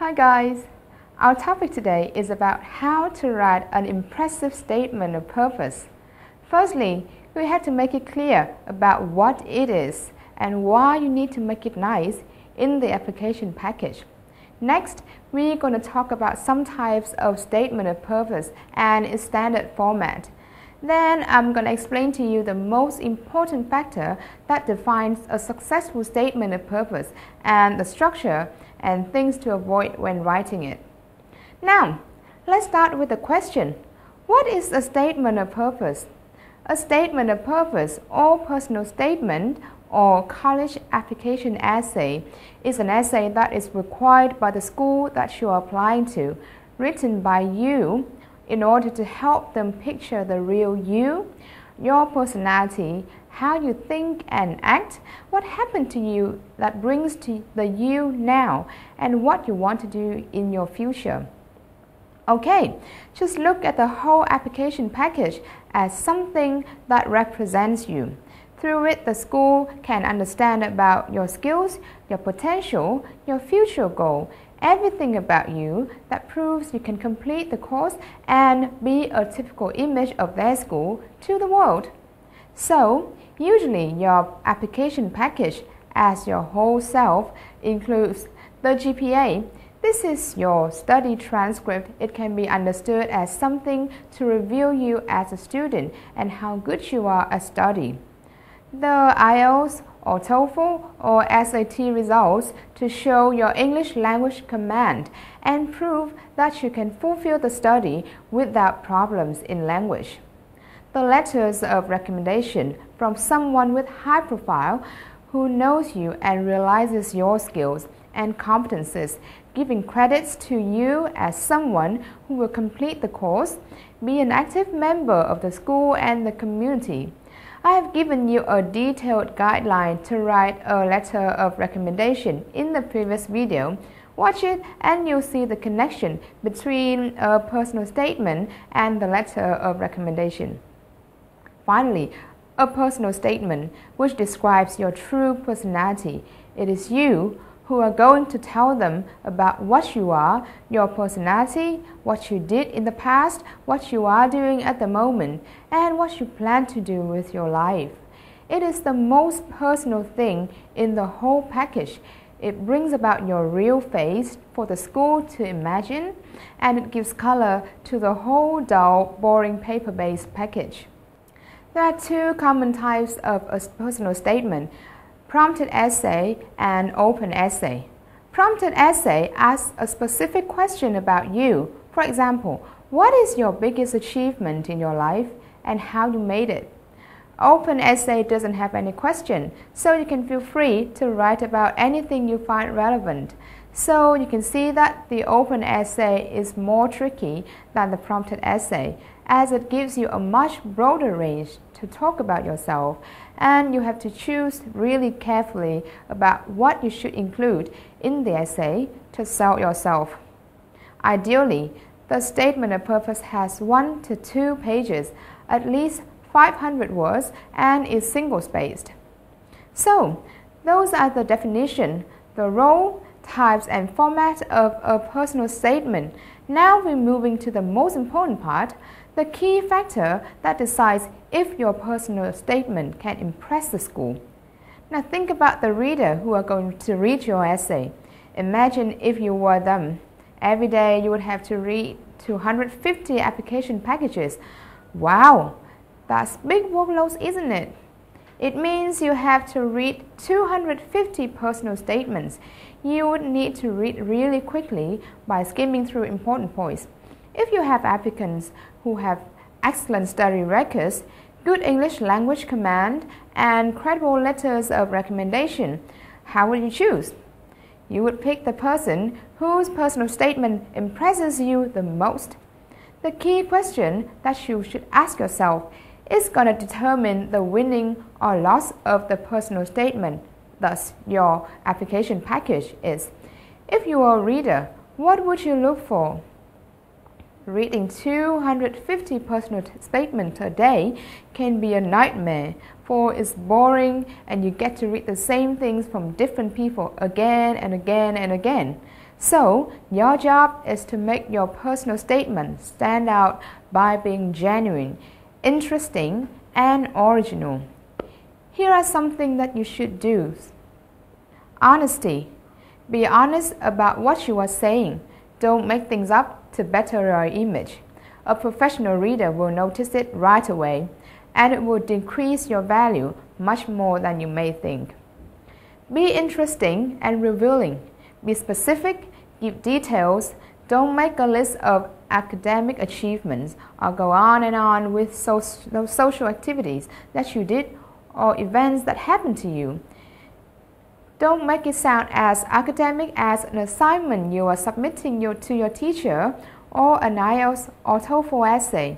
Hi guys! Our topic today is about how to write an impressive statement of purpose. Firstly, we have to make it clear about what it is and why you need to make it nice in the application package. Next, we're going to talk about some types of statement of purpose and its standard format. Then I'm going to explain to you the most important factor that defines a successful statement of purpose and the structure and things to avoid when writing it. Now, let's start with the question. What is a statement of purpose? A statement of purpose or personal statement or college application essay is an essay that is required by the school that you are applying to, written by you in order to help them picture the real you, your personality, how you think and act, what happened to you that brings to the you now, and what you want to do in your future. Okay, just look at the whole application package as something that represents you. Through it, the school can understand about your skills, your potential, your future goal, everything about you that proves you can complete the course and be a typical image of their school to the world. So, usually your application package as your whole self includes the GPA. This is your study transcript. It can be understood as something to reveal you as a student and how good you are at study. The IELTS or TOEFL or SAT results to show your English language command and prove that you can fulfill the study without problems in language. The letters of recommendation from someone with high profile who knows you and realizes your skills and competences, giving credits to you as someone who will complete the course, be an active member of the school and the community. I have given you a detailed guideline to write a letter of recommendation in the previous video. Watch it and you'll see the connection between a personal statement and the letter of recommendation. Finally, a personal statement which describes your true personality. It is you who are going to tell them about what you are, your personality, what you did in the past, what you are doing at the moment, and what you plan to do with your life. It is the most personal thing in the whole package. It brings about your real face for the school to imagine, and it gives color to the whole dull, boring paper-based package. There are two common types of a personal statement: prompted essay and open essay. Prompted essay asks a specific question about you. For example, what is your biggest achievement in your life and how you made it? Open essay doesn't have any question, so you can feel free to write about anything you find relevant. So you can see that the open essay is more tricky than the prompted essay, as it gives you a much broader range to talk about yourself, and you have to choose really carefully about what you should include in the essay to sell yourself. Ideally, the statement of purpose has 1 to 2 pages, at least 500 words, and is single-spaced. So, those are the definition, the role, types and format of a personal statement. Now we're moving to the most important part, the key factor that decides if your personal statement can impress the school. Now think about the reader who are going to read your essay. Imagine if you were them. Every day you would have to read 250 application packages. Wow, that's big workload, isn't it? It means you have to read 250 personal statements. You would need to read really quickly by skimming through important points. If you have applicants who have excellent study records, good English language command, and credible letters of recommendation, how would you choose? You would pick the person whose personal statement impresses you the most. The key question that you should ask yourself is going to determine the winning or loss of the personal statement, thus your application package is. If you are a reader, what would you look for? Reading 250 personal statements a day can be a nightmare, for it's boring and you get to read the same things from different people again and again and again. So, your job is to make your personal statement stand out by being genuine, interesting, and original. Here are some things that you should do. Honesty. Be honest about what you are saying. Don't make things up to better your image. A professional reader will notice it right away, and it will decrease your value much more than you may think. Be interesting and revealing. Be specific, give details. Don't make a list of academic achievements or go on with those social activities that you did or events that happened to you. Don't make it sound as academic as an assignment you are submitting to your teacher or an IELTS or TOEFL essay.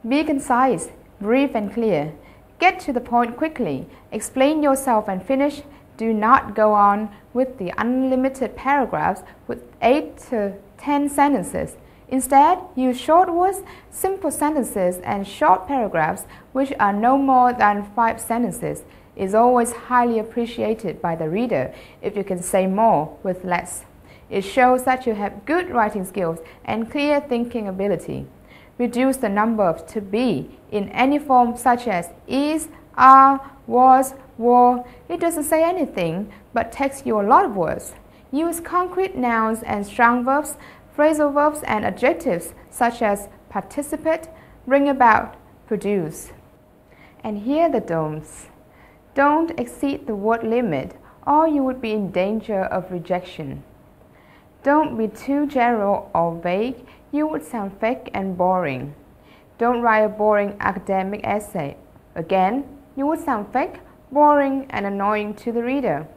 Be concise, brief and clear. Get to the point quickly. Explain yourself and finish. Do not go on with the unlimited paragraphs with 8 to 10 sentences. Instead, use short words, simple sentences, and short paragraphs which are no more than 5 sentences. It is always highly appreciated by the reader if you can say more with less. It shows that you have good writing skills and clear thinking ability. Reduce the number of to be in any form such as is, are, was, were. It doesn't say anything but takes you a lot of words. Use concrete nouns and strong verbs, phrasal verbs and adjectives such as participate, bring about, produce. And here are the don'ts. Don't exceed the word limit or you would be in danger of rejection. Don't be too general or vague. You would sound fake and boring. Don't write a boring academic essay. Again, you would sound fake, boring, and annoying to the reader.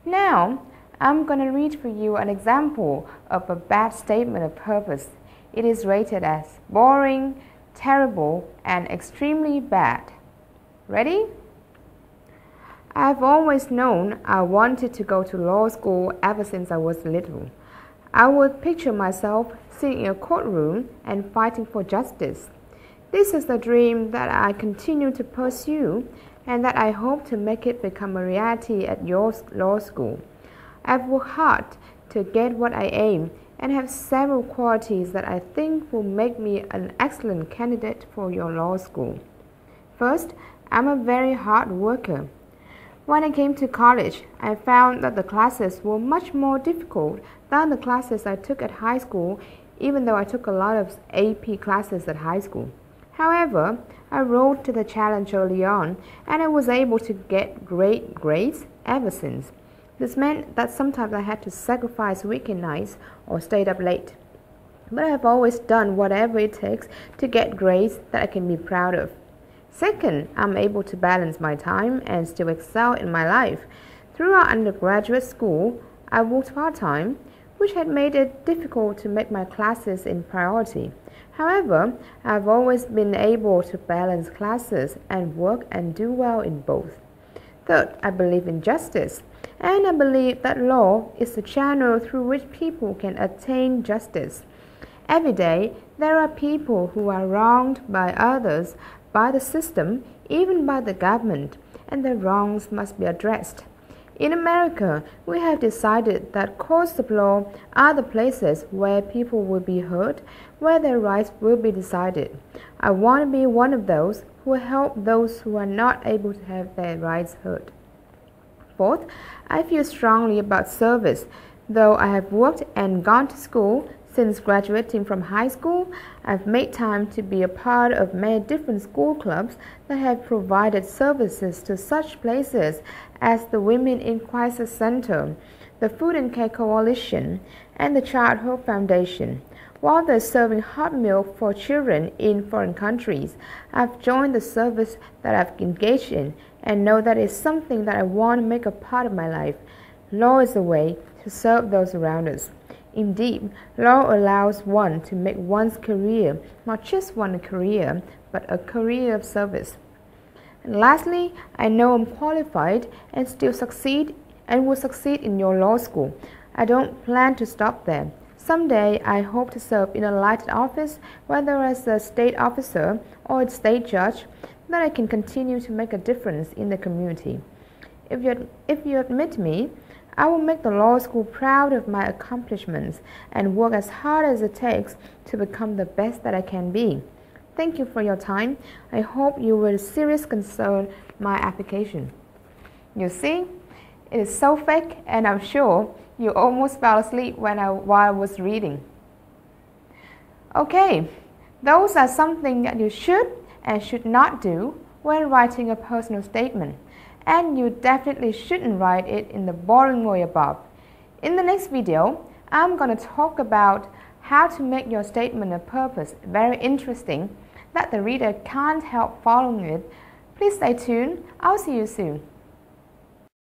Now, I'm going to read for you an example of a bad statement of purpose. It is rated as boring, terrible, and extremely bad. Ready? I've always known I wanted to go to law school ever since I was little. I would picture myself sitting in a courtroom and fighting for justice. This is the dream that I continue to pursue and that I hope to make it become a reality at your law school. I've worked hard to get what I aim and have several qualities that I think will make me an excellent candidate for your law school. First, I'm a very hard worker. When I came to college, I found that the classes were much more difficult than the classes I took at high school, even though I took a lot of AP classes at high school. However, I rose to the challenge early on, and I was able to get great grades ever since. This meant that sometimes I had to sacrifice weekend nights or stayed up late. But I have always done whatever it takes to get grades that I can be proud of. Second, I'm able to balance my time and still excel in my life. Throughout undergraduate school, I worked part-time, which had made it difficult to make my classes in priority. However, I've always been able to balance classes and work and do well in both. Third, I believe in justice, and I believe that law is the channel through which people can attain justice. Every day, there are people who are wronged by others, by the system, even by the government, and their wrongs must be addressed. In America, we have decided that courts of law are the places where people will be heard, where their rights will be decided. I want to be one of those who help those who are not able to have their rights heard. Fourth, I feel strongly about service. Though I have worked and gone to school, since graduating from high school, I've made time to be a part of many different school clubs that have provided services to such places as the Women in Crisis Center, the Food and Care Coalition, and the Child Hope Foundation. While they're serving hot milk for children in foreign countries, I've joined the service that I've engaged in and know that it's something that I want to make a part of my life. Law is a way to serve those around us. Indeed, law allows one to make one's career not just one career, but a career of service. And lastly, I know I'm qualified and still succeed and will succeed in your law school. I don't plan to stop there. Someday, I hope to serve in a elected office, whether as a state officer or a state judge, that I can continue to make a difference in the community. If you admit me, I will make the law school proud of my accomplishments and work as hard as it takes to become the best that I can be. Thank you for your time. I hope you will seriously consider my application. You see, it is so fake, and I'm sure you almost fell asleep while I was reading. Okay, those are something that you should and should not do when writing a personal statement, and you definitely shouldn't write it in the boring way above. In the next video, I'm going to talk about how to make your statement of purpose very interesting that the reader can't help following it. Please stay tuned. I'll see you soon.